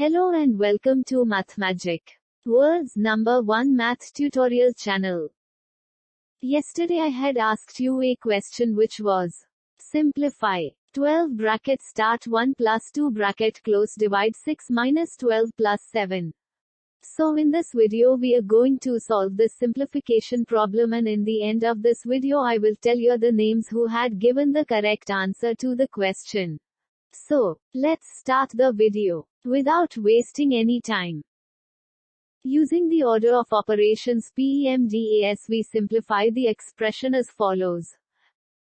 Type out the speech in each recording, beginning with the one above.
Hello and welcome to MatheMagic, world's #1 math tutorial channel. Yesterday I had asked you a question which was, simplify 12 bracket start 1 plus 2 bracket close divide 6 minus 12 plus 7. So in this video we are going to solve this simplification problem, and in the end of this video I will tell you the names who had given the correct answer to the question. So, let's start the video. Without wasting any time. Using the order of operations PEMDAS, we simplify the expression as follows.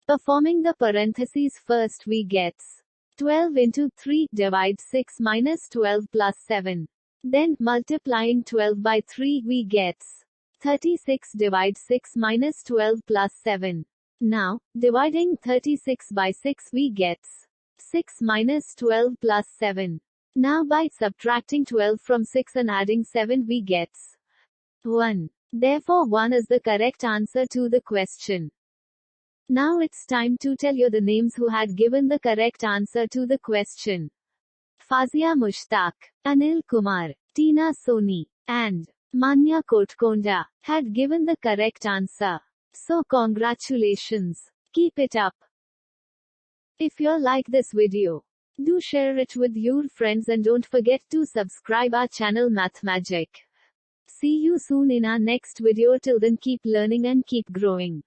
Performing the parentheses first, we gets 12 into 3 divide 6 minus 12 plus 7. Then, multiplying 12 by 3, we gets 36 divide 6 minus 12 plus 7. Now, dividing 36 by 6, we gets 6 minus 12 plus 7. Now by subtracting 12 from 6 and adding 7, we gets 1. Therefore 1 is the correct answer to the question. Now it's time to tell you the names who had given the correct answer to the question. Fazia Mushtaq, Anil Kumar, Tina Soni, and Manya Kotkonda had given the correct answer. So congratulations. Keep it up. If you like this video, do share it with your friends and don't forget to subscribe our channel MatheMagic. See you soon in our next video. Till then, keep learning and keep growing.